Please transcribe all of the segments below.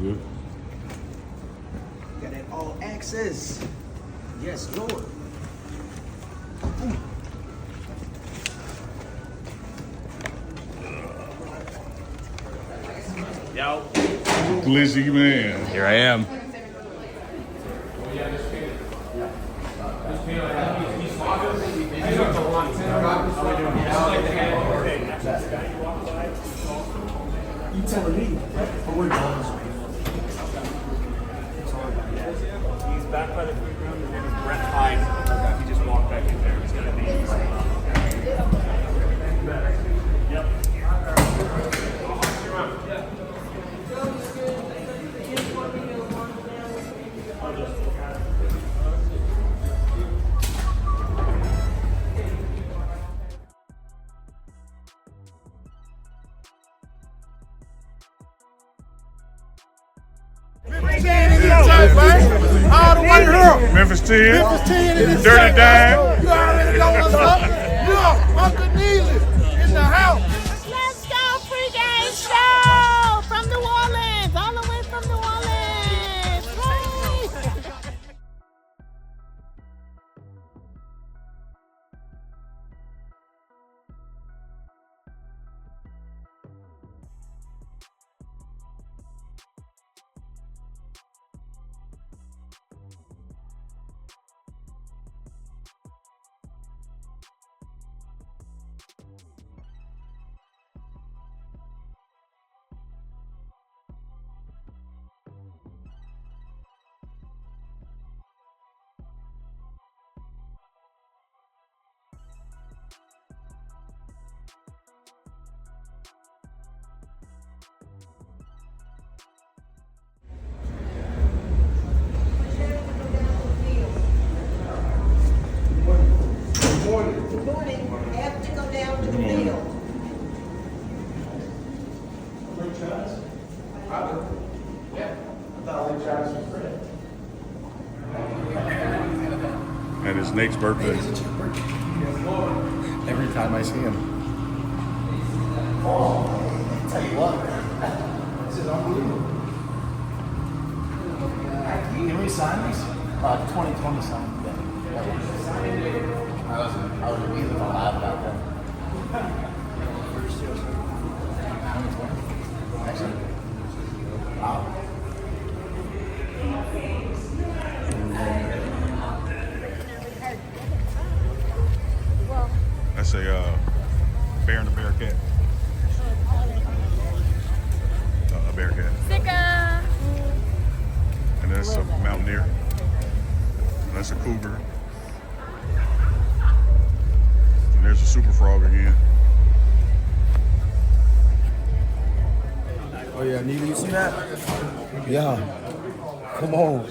good. Got that all access. Yes, Lord. Yo. Glizzy man. Here I am. You telling me? He's back by the food room. His name is Brett Hyde. He just walked back in there. He's gonna be. Yep. All the way here. Memphis 10. Memphis 10 in the Dirty Dime. You already know what's up. Look, Uncle Neely in the house. Let's go, pregame show from New Orleans, all the way from New Orleans. Hey. Good morning. Have to go down to the field. And it's Nate's birthday. Every time I see him. I'll tell you what. This is unbelievable. Can we sign these? 2020 sign. I was immediately alive about that. 2020? Actually. Wow. That's a bear and a bear cat. A bear cat. Sicka. And that's a mountaineer. And that's a cougar. And there's a super frog again. Oh yeah, Nita, you see that? Yeah. Come on.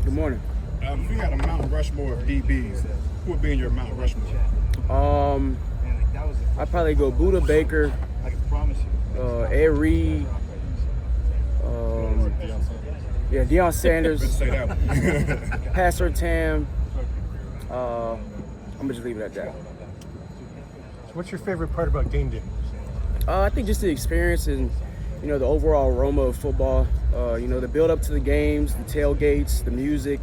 Good morning. If you had a Mount Rushmore of DBs, who would be in your Mount Rushmore? I'd probably go Buda Baker, Ed Reed, Deion Sanders, Say that one. Pastor Tam. I'm gonna just leave it at that. What's your favorite part about game day? I think just the experience and the overall aroma of football. The build up to the games, the tailgates, the music.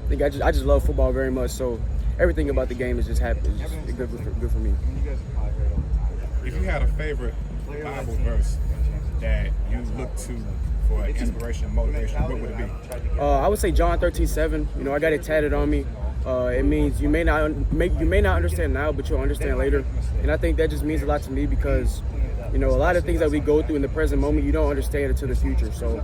I think I just love football very much. So everything about the game is just happy. It's just good for me. If you had a favorite Bible verse that you look to for inspiration and motivation, what would it be? I would say John 13:7. I got it tatted on me. It means you may not understand now, but you'll understand later. And I think that just means a lot to me because, a lot of things that we go through in the present moment, you don't understand until the future. So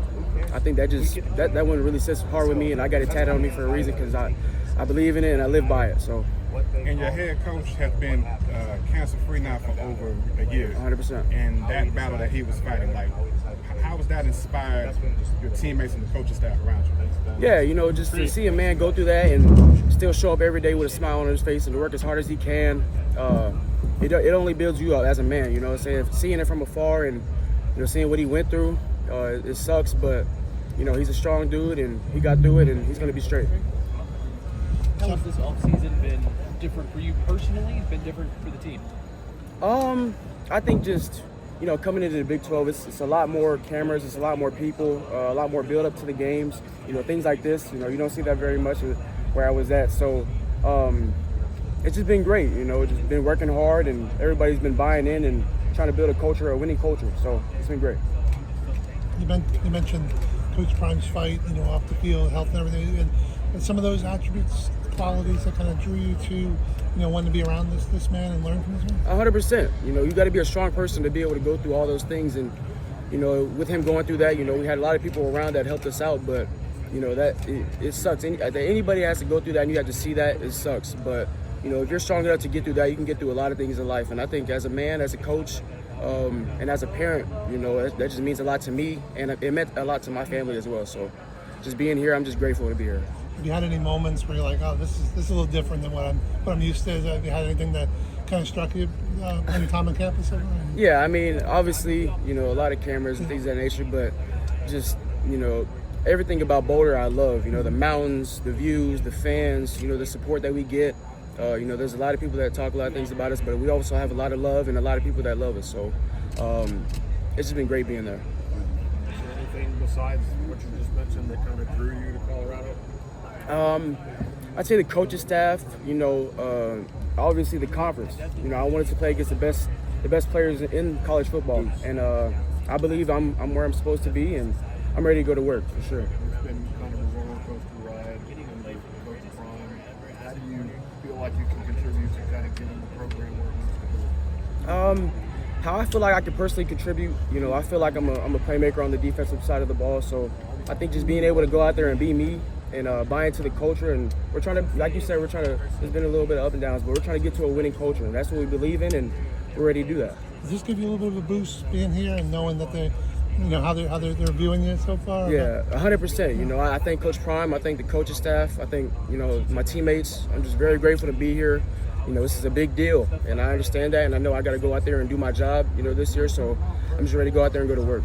I think that one really sits hard with me, and I got it tatted on me for a reason because I believe in it and I live by it. So. And your head coach has been cancer-free now for over a year. 100%. And that battle that he was fighting, how was that inspired your teammates and the coaching staff around you? Yeah, just to see a man go through that and still show up every day with a smile on his face and to work as hard as he can, it only builds you up as a man, seeing it from afar and, seeing what he went through, it sucks, but, he's a strong dude and he got through it and he's going to be straight. How has this offseason been different for you personally? It's been different for the team? I think just, coming into the Big 12, it's a lot more cameras, it's a lot more people, a lot more build up to the games, things like this, you don't see that very much where I was at. So it's just been great, just been working hard and everybody's been buying in and trying to build a winning culture. So it's been great. You mentioned Coach Prime's fight, off the field, health and everything, and some of those attributes, qualities that kind of drew you to, wanting to be around this man and learn from this man? 100%. You got to be a strong person to be able to go through all those things. And, with him going through that, we had a lot of people around that helped us out. But, that it sucks. Anybody has to go through that and you have to see that, it sucks. But, if you're strong enough to get through that, you can get through a lot of things in life. And I think as a man, as a coach, and as a parent, that just means a lot to me. And it meant a lot to my family as well. So just being here, I'm just grateful to be here. Have you had any moments where you're like, oh, this is a little different than what I'm used to? Have you had anything that kind of struck you any time on campus? Yeah, I mean, obviously, a lot of cameras and things of that nature, but just, everything about Boulder I love. The mountains, the views, the fans, the support that we get. There's a lot of people that talk a lot of things about us, but we also have a lot of love and a lot of people that love us. So it's just been great being there. Is there anything besides what you just mentioned that kind of drew you to Colorado? I'd say the coaching staff, obviously the conference. I wanted to play against the best players in college football, and I believe I'm where I'm supposed to be, and I'm ready to go to work for sure. It's been kind of a roller coaster ride, getting in late for Coach Prime. How do you feel like you can contribute to kind of getting the program where it needs to go? How I feel like I can personally contribute, I feel like I'm a playmaker on the defensive side of the ball, so I think just being able to go out there and be me and buy into the culture, and we're trying to, like you said, there's been a little bit of up and downs, but we're trying to get to a winning culture, and that's what we believe in, and we're ready to do that. Does this give you a little bit of a boost being here and knowing that they, how they're viewing you so far? Yeah, 100%. I thank Coach Prime, I thank the coaching staff, I thank, my teammates. I'm just very grateful to be here. This is a big deal, and I understand that, and I know I got to go out there and do my job, this year, so I'm just ready to go out there and go to work.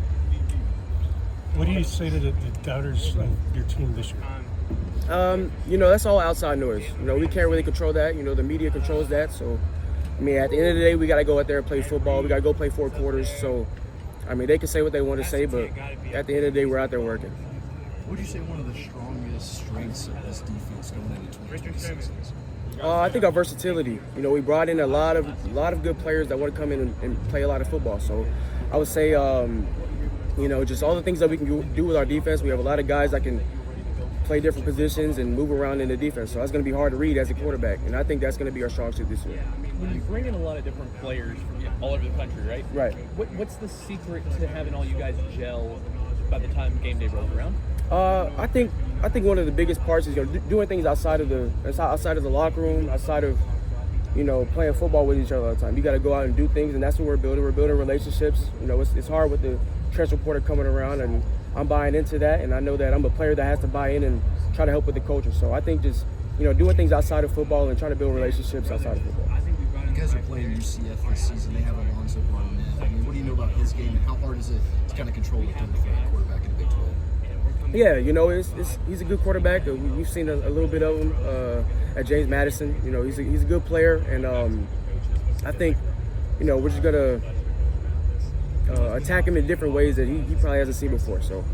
What do you say to the doubters of your team this year? That's all outside noise. We can't really control that. The media controls that. So, at the end of the day, we got to go out there and play football. We got to go play 4 quarters. So, they can say what they want to say, but at the end of the day, we're out there working. What would you say one of the strongest strengths of this defense going into 2026 is? I think our versatility. We brought in a lot of good players that want to come in and play a lot of football. So, I would say, just all the things that we can do with our defense. We have a lot of guys that can play different positions and move around in the defense. So that's going to be hard to read as a quarterback, and I think that's going to be our strong suit this year. When you bring in a lot of different players from all over the country, right? Right. What's the secret to having all you guys gel by the time game day rolls around? I think one of the biggest parts is doing things outside of the locker room, outside of playing football with each other all the time. You got to go out and do things, and that's what we're building. We're building relationships. It's hard with the transfer reporter coming around, and I'm buying into that, and I know that I'm a player that has to buy in and try to help with the culture. So I think just, doing things outside of football and trying to build relationships outside of football. You guys are playing UCF this season. They have Alonzo Barnett. I mean, what do you know about his game, and how hard is it to kind of control a 35 quarterback in the Big 12? Yeah, he's a good quarterback. We've seen a little bit of him at James Madison. He's a good player, and I think, we're just gonna attack him in different ways that he probably hasn't seen before. So.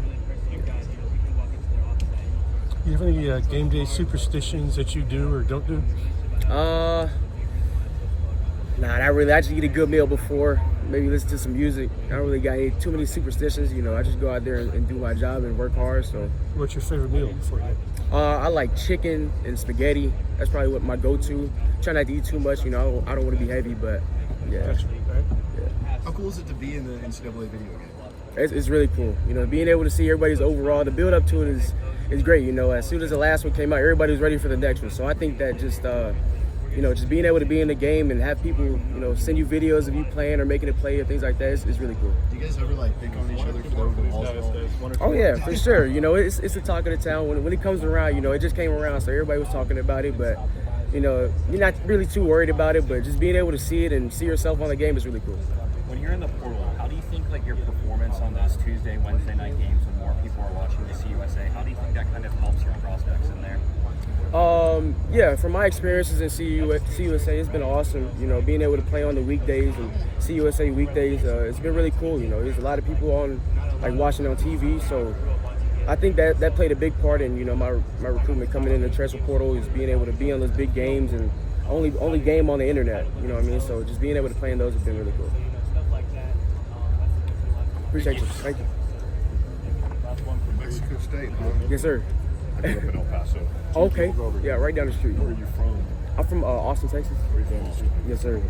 You have any game day superstitions that you do or don't do? Nah, not really. I just eat a good meal before, maybe listen to some music. I don't really got too many superstitions. I just go out there and do my job and work hard. So. What's your favorite meal before you? I like chicken and spaghetti. That's probably what my go-to. Try not to eat too much. I don't want to be heavy, but yeah. Gotcha. Right. Yeah. How cool is it to be in the NCAA video game? It's really cool. Being able to see everybody's overall, the build up to it is great. As soon as the last one came out, everybody was ready for the next one. So I think that just just being able to be in the game and have people send you videos of you playing or making a play or things like that is really cool. Do you guys ever pick on each other for the balls? Oh yeah, for sure. It's the talk of the town. When it comes around, it just came around, so everybody was talking about it. But you're not really too worried about it. But just being able to see it and see yourself on the game is really cool. When you're in the portal, how do you think your performance on those Tuesday, Wednesday night games when more people are watching the CUSA, how do you think that kind of helps your prospects in there? Yeah, from my experiences in CUSA, it's been awesome. Being able to play on the weekdays and CUSA weekdays, it's been really cool. There's a lot of people on watching on TV, so I think that played a big part in my recruitment coming in the transfer portal is being able to be on those big games and only game on the internet. You know what I mean? So just being able to play in those has been really cool. Appreciate you. Thank you. Last one from Mexico State, huh? Yes, sir. I grew up in El Paso. Okay. Yeah, right down the street. Where are you from? I'm from Austin, Texas. Austin. Yes, sir.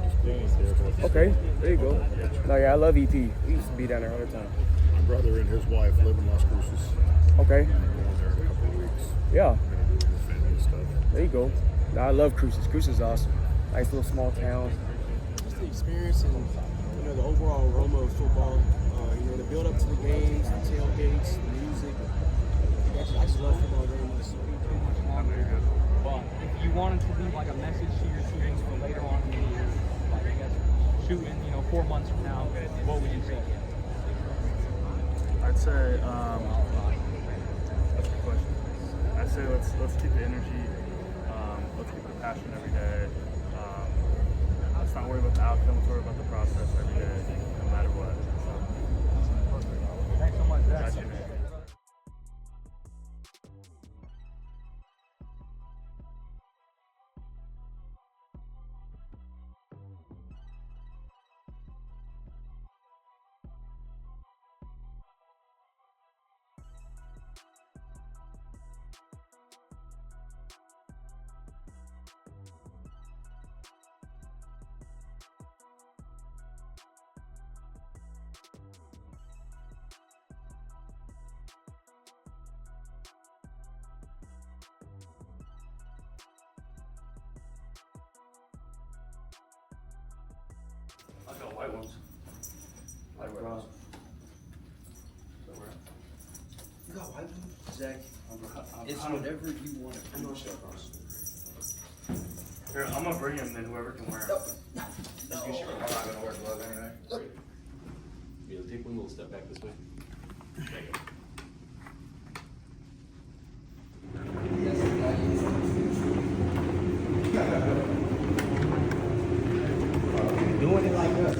Okay, there you go. No, yeah, I love EP. We used to be down there all the time. My brother and his wife live in Las Cruces. Okay. I'm going there in a couple of weeks. Yeah. Gonna do the family stuff. There you go. No, I love Cruces. Cruces is awesome. Nice little small town. Just the experience and the overall aroma of football. The build up to the games, the tailgates, the music. I just love football very much. But if you wanted to leave a message to your teams for later on in the year, I guess shooting 4 months from now, what would you say? I'd say that's a good question. I'd say let's keep the energy, let's keep the passion every day. Let's not worry about the outcome, let's worry about the process every day, no matter what. Thanks so much, Zach. Got you, man. I got white ones. White ones. You got white ones? Zach, it's whatever you want. I'm not sure. Here, I'm gonna bring them, then whoever can wear them. That's good. I'm not gonna wear gloves anyway. Yeah, take one little step back this way. Doing it like us.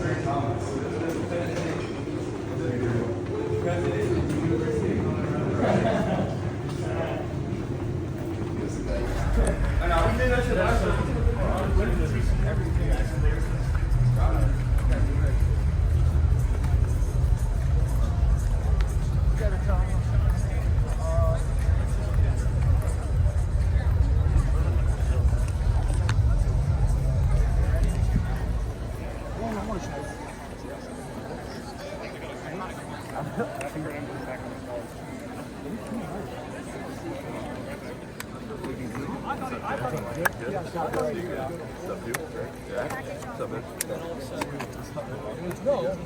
No.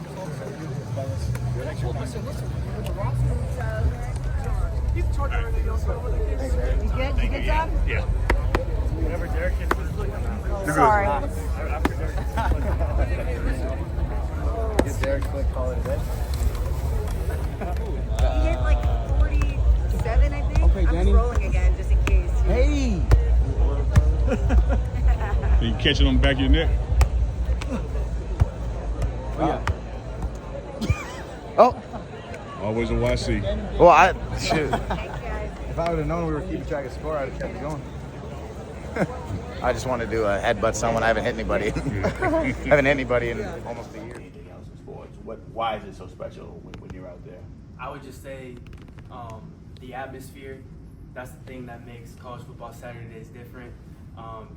You can talk everything else over there. You good? You good, Zach? Yeah. Whenever Derek gets his look, I'm out. Sorry. After Derek gets his look. Get Derek quick, call it a day. He hit like 47, I think. Okay, I'm Danny. just rolling again, just in case. Hey! You catch it on the back of your neck. Oh, yeah. Oh! Always a YC. Well, shoot. If I would have known we were keeping track of score, I'd have kept it going. I just want to do a headbutt someone. I haven't hit anybody. I haven't hit anybody in almost a year. Anything else in sports? Why is it so special when you're out there? I would just say the atmosphere. That's the thing that makes college football Saturdays different.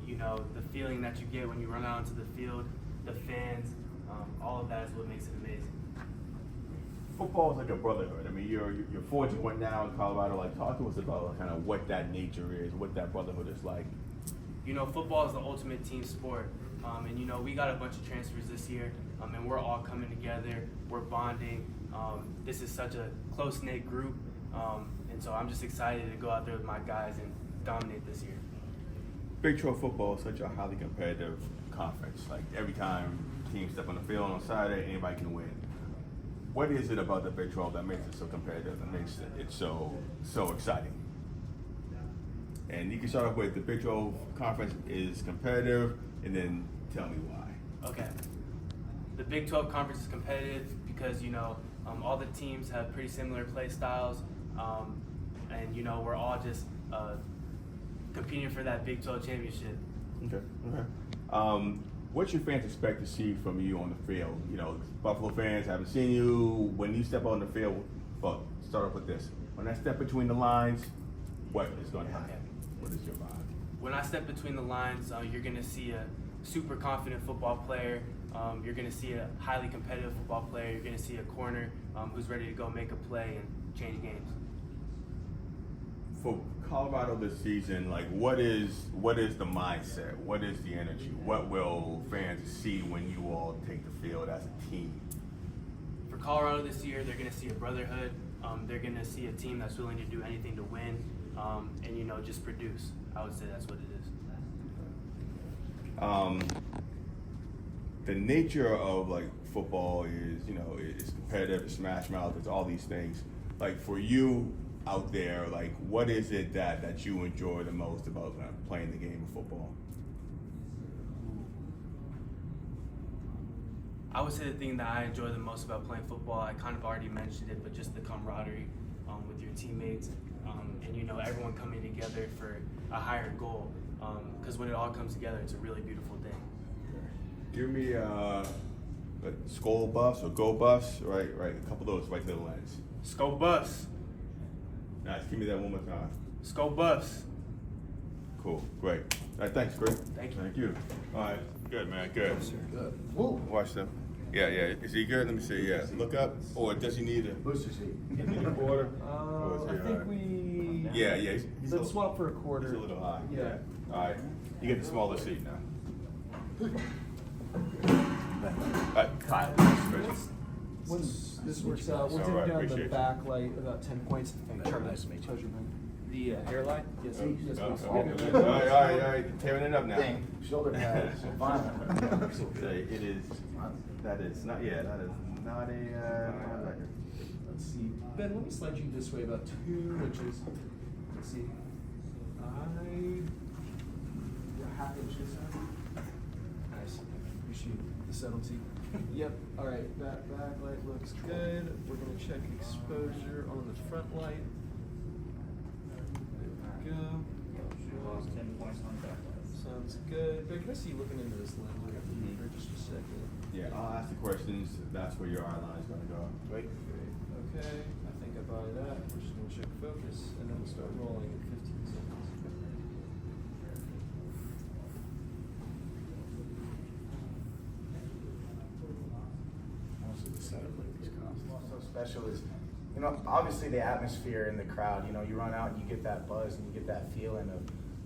You know, the feeling that you get when you run out into the field, the fans, all of that is what makes it amazing. Football is like a brotherhood. I mean, you're forging one now in Colorado. Like, talk to us about kind of what that nature is, what that brotherhood is like. You know, football is the ultimate team sport. And, you know, we got a bunch of transfers this year, and we're all coming together. We're bonding. This is such a close-knit group. And so I'm just excited to go out there with my guys and dominate this year. Big 12 football is such a highly competitive conference. Like, every time teams step on the field on Saturday, anybody can win. What is it about the Big 12 that makes it so competitive, that makes it so exciting? And you can start off with the Big 12 conference is competitive, and then tell me why. Okay. The Big 12 conference is competitive because, you know, all the teams have pretty similar play styles, and, you know, we're all just competing for that Big 12 championship. Okay. What your fans expect to see from you on the field? You know, Buffalo fans haven't seen you. When you step on the field, well, start off with this. When I step between the lines, what is going to happen? Okay. What is your vibe? When I step between the lines, you're going to see a super confident football player. You're going to see a highly competitive football player. You're going to see a corner who's ready to go make a play and change games. For Colorado this season, like what is the mindset? What is the energy? What will fans see when you all take the field as a team? For Colorado this year, they're going to see a brotherhood. They're going to see a team that's willing to do anything to win, and you know, just produce. I would say that's what it is. The nature of like football is, you know, it's competitive, it's smash mouth, it's all these things. Like for you out there, like what is it that you enjoy the most about playing the game of football? I would say the thing that I enjoy the most about playing football, I kind of already mentioned it, but just the camaraderie with your teammates, and you know, everyone coming together for a higher goal. Because when it all comes together, it's a really beautiful thing. Give me a Skull Bus or Go Bus, right, a couple of those right to the lens. Skull Bus. Nice, give me that one more time. Skull Bus. Cool, great. All right, thanks, great. Thank you. Thank you. All right, good, man, good. Yes, sir. Good. Woo. Watch them. Yeah. Is he good? Let me see. Yeah. Look up. Or does he need a booster seat? You need a quarter? I think we. Yeah. Let's swap for a quarter. He's a little high. Yeah. All right. You get the smaller seat now. All right. Once this works out, we'll All take right, down the appreciate back light about 10 points. Nice to meet you. The hairline? Yes, yes, please. All right. Tearing it up now. Dang. Shoulder pads. Fine. It is. That is not. Yeah. That is not a record. Let's see. Ben, let me slide you this way about 2 inches. Let's see. You're a half inch this time. Nice. Appreciate the subtlety. Yep. All right. That backlight looks good. We're gonna check exposure on the front light. There we go. Lost 10 points on backlight. Sounds good. Ben, can I see you looking into this lens for just a second? Yeah. I'll ask the questions. That's where your eye line is gonna go. Great. Okay. I think I buy that. We're just gonna check focus, and then we'll start rolling in 15 seconds. What's so special is, you know, obviously the atmosphere in the crowd. You know, you run out and you get that buzz and you get that feeling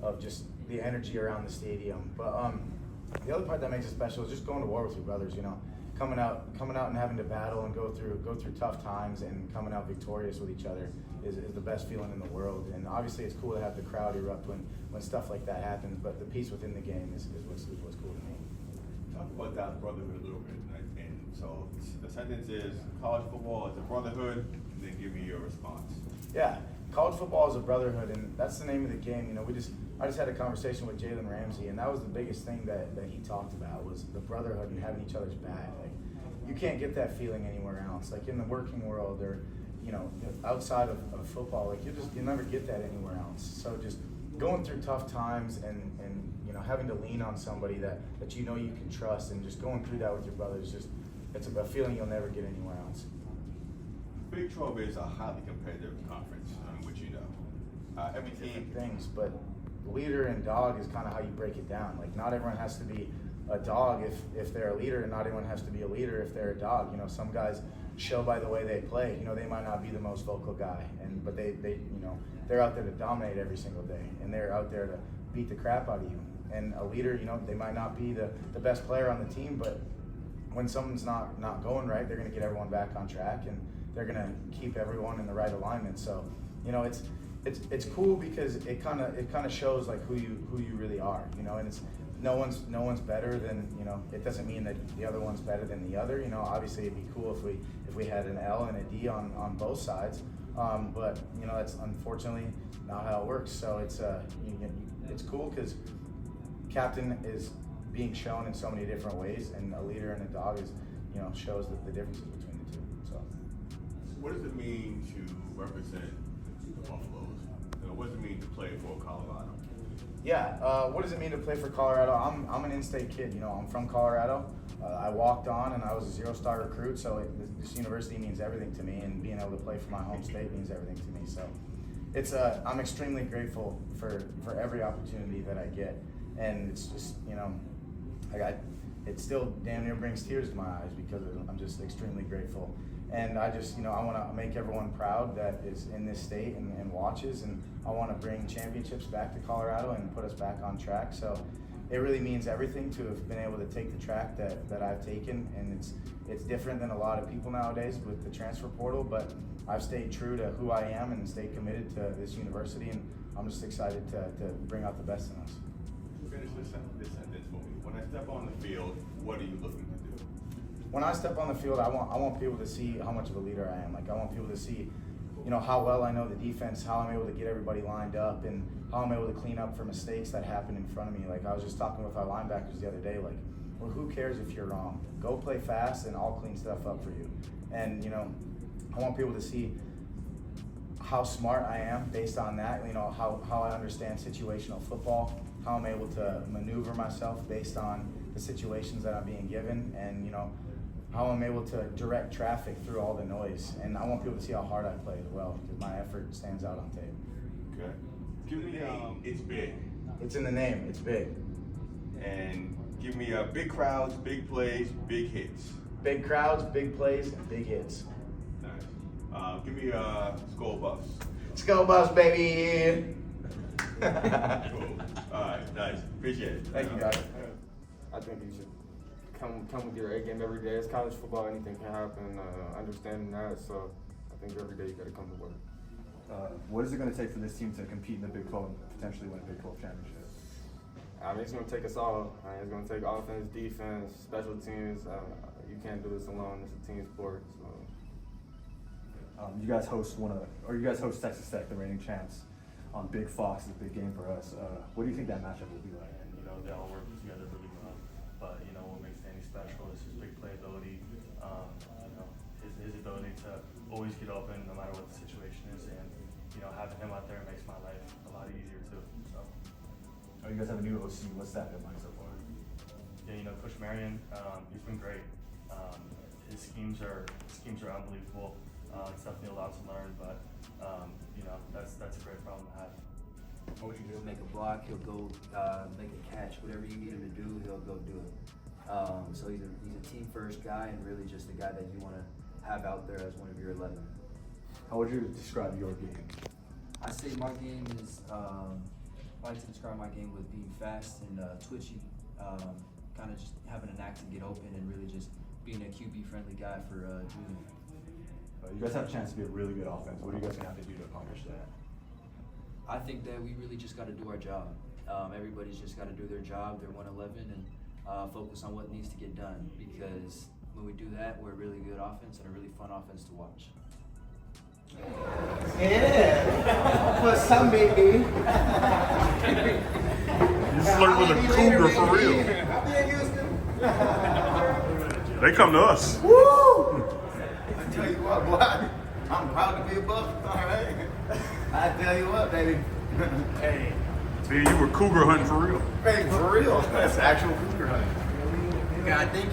of just the energy around the stadium. But the other part that makes it special is just going to war with your brothers. You know, coming out and having to battle and go through tough times and coming out victorious with each other is the best feeling in the world. And obviously it's cool to have the crowd erupt when stuff like that happens, but the peace within the game is what's cool to me. Talk about that brotherhood a little bit. And so the sentence is college football is a brotherhood, and then give me your response. Yeah, college football is a brotherhood, and that's the name of the game. You know, I just had a conversation with Jalen Ramsey, and that was the biggest thing that he talked about was the brotherhood and having each other's back. Like, you can't get that feeling anywhere else. Like in the working world or, you know, outside of football, like you never get that anywhere else. So just going through tough times and you know, having to lean on somebody that you know you can trust, and just going through that with your brothers, it's a feeling you'll never get anywhere else. Big 12 is a highly competitive conference, which you know. Every team things, but leader and dog is kind of how you break it down. Like not everyone has to be a dog if they're a leader, and not everyone has to be a leader if they're a dog. You know, some guys show by the way they play. You know, they might not be the most vocal guy, but they you know, they're out there to dominate every single day, and they're out there to beat the crap out of you. And a leader, you know, they might not be the best player on the team, but when something's not going right, they're going to get everyone back on track, and they're going to keep everyone in the right alignment. So, you know, it's cool because it kind of shows like who you really are, you know. And it's no one's better than, you know. It doesn't mean that the other one's better than the other, you know. Obviously, it'd be cool if we had an L and a D on both sides, but you know, that's unfortunately not how it works. So it's cool because captain is being shown in so many different ways, and a leader and a dog is, you know, shows the differences between the two. So, what does it mean to represent the Buffaloes? What does it mean to play for Colorado? Yeah, what does it mean to play for Colorado? I'm an in-state kid. You know, I'm from Colorado. I walked on, and I was a 0-star recruit. So this university means everything to me, and being able to play for my home state means everything to me. So, I'm extremely grateful for every opportunity that I get, and it's just, you know, it still damn near brings tears to my eyes because I'm just extremely grateful. And I just, you know, I want to make everyone proud that is in this state and watches, and I want to bring championships back to Colorado and put us back on track. So it really means everything to have been able to take the track that I've taken, and it's different than a lot of people nowadays with the transfer portal, but I've stayed true to who I am and stayed committed to this university, and I'm just excited to bring out the best in us. Finish this sentence for me. When I step on the field, what are you looking to do? When I step on the field, I want people to see how much of a leader I am. Like, I want people to see, you know, how well I know the defense, how I'm able to get everybody lined up, and how I'm able to clean up for mistakes that happen in front of me. Like, I was just talking with our linebackers the other day, like, well, who cares if you're wrong? Go play fast, and I'll clean stuff up for you. And, you know, I want people to see how smart I am based on that, you know, how I understand situational football, how I'm able to maneuver myself based on the situations that I'm being given, and, you know, how I'm able to direct traffic through all the noise. And I want people to see how hard I play as well, because my effort stands out on tape. Okay. Give me it's big. It's in the name, it's big. And give me big crowds, big plays, big hits. Big crowds, big plays, and big hits. Nice. Give me Skull Buffs. Skull Buffs, baby! Cool. All right, nice. Appreciate it. Thank you, guys. I think you should come with your A game every day. It's college football, anything can happen. Understanding that, so I think every day you got to come to work. What is it going to take for this team to compete in the Big 12 and potentially win a Big 12 championship? I mean, it's going to take us all. It's going to take offense, defense, special teams. You can't do this alone. It's a team sport. So. You guys host Texas Tech, the reigning champs, on Big Fox. It's a big game for us. What do you think that matchup will be like? And, you know, they all work together really well. But, you know, what makes Danny special is his big playability, you know, his ability to always get open no matter what the situation is. And, you know, having him out there makes my life a lot easier too. So. Oh, you guys have a new OC. What's that been like so far? Yeah, you know, Coach Marion, he's been great. His schemes are unbelievable. It's definitely a lot to learn, but you know, that's a great problem to have. He'll make a block, he'll go make a catch, whatever you need him to do, he'll go do it. So he's a team first guy, and really just a guy that you want to have out there as one of your 11. How would you describe your game? I say my game is, I like to describe my game with being fast and twitchy, kind of just having a knack to get open and really just being a QB-friendly guy for Julian. You guys have a chance to be a really good offense. What are you guys gonna have to do to accomplish that? I think that we really just got to do our job. Everybody's just got to do their job. They're 111 and focus on what needs to get done. Because when we do that, we're a really good offense and a really fun offense to watch. Yeah, for some baby. You flirt with a cougar for real. They come to us. Woo! I tell you what, boy, I'm proud to be a Buff. All right. I tell you what, baby. Hey. Man, you were cougar hunting for real. Hey, for real. That's actual cougar hunting. Yeah, I think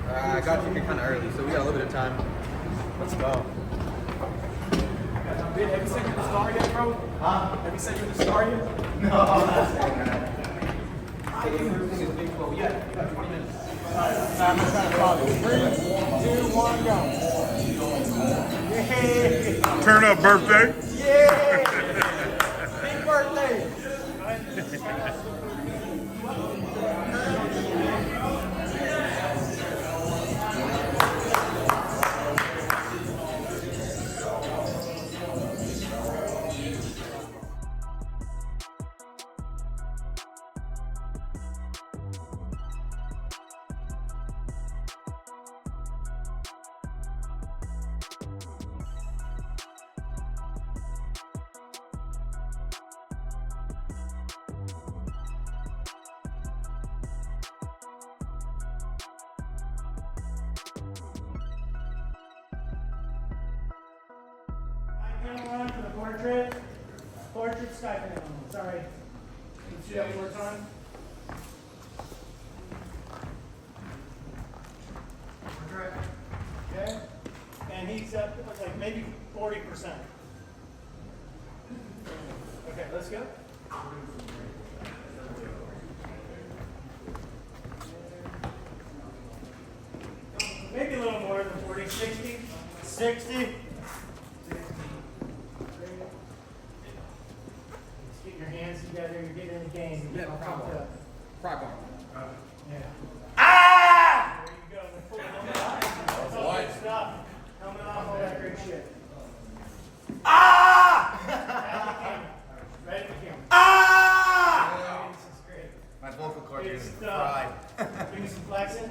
I got you here kind of early, so we got a little bit of time. Let's go. Have you said you're the star yet, bro? Huh? Have you said you're the star yet? No. Yeah, you got 20 minutes. I'm just trying to follow. 3, 2, 1, go. Yeah. Turn up, birthday. Yeah. Big birthday. For the portrait sky panel. Sorry. Can you see that one more time? Portrait. Okay. And he's up like maybe 40%. Okay, let's go. Maybe a little more than 40, 60. 60. Get your hands together, you're getting in the game. Yeah, prop arm. Yeah. Ah! There you go. That's all good stuff. Helmet off, all that great shit. Ah! Right at the camera. Ah! This is great. My vocal cords are Good gonna stuff. fry. Give me some flexing.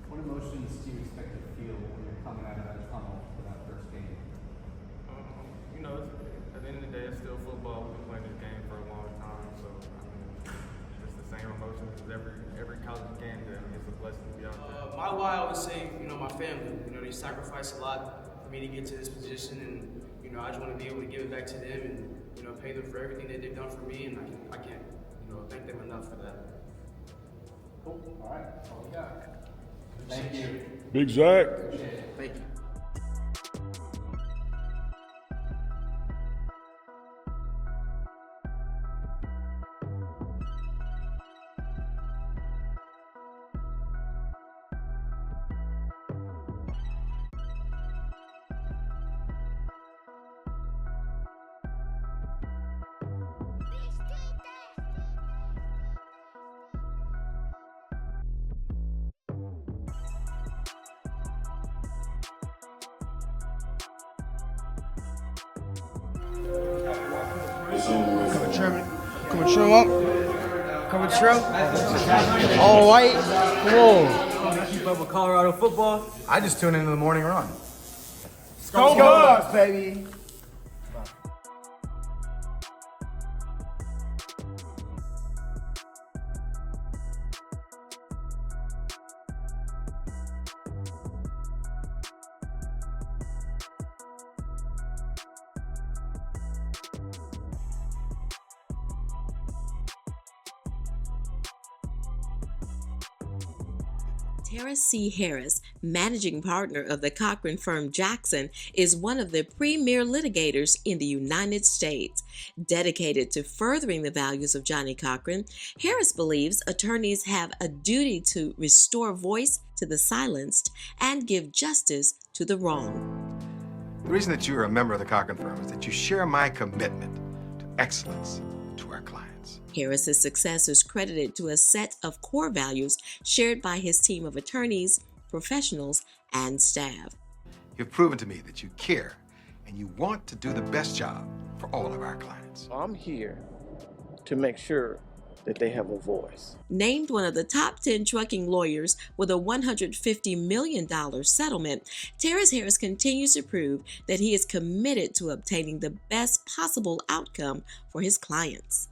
What emotions do you expect to feel when you're coming out of that tunnel for that first game? You know, at the end of the day, it's still football. We've been playing this game for a long time, so I mean, it's the same emotions as every college game day. I mean, it's a blessing to be out there. My why, I would say, my family. They sacrificed a lot for me to get to this position, and I just want to be able to give it back to them and pay them for everything that they've done for me, and I can't thank them enough for that. Cool. All right. That's all we got. Thank you. Big Zach. Thank you. Coming trim. Coming trim up. Coming trim. All white. Come on. Keep up with Colorado football. I just tune into the morning run. Go Bugs, baby. Tara C. Harris, managing partner of the Cochran firm Jackson, is one of the premier litigators in the United States. Dedicated to furthering the values of Johnny Cochran, Harris believes attorneys have a duty to restore voice to the silenced and give justice to the wronged. The reason that you are a member of the Cochran firm is that you share my commitment to excellence to our clients. Harris's success is credited to a set of core values shared by his team of attorneys, professionals, and staff. You've proven to me that you care and you want to do the best job for all of our clients. I'm here to make sure that they have a voice. Named one of the top 10 trucking lawyers with a $150 million settlement, Terrace Harris continues to prove that he is committed to obtaining the best possible outcome for his clients.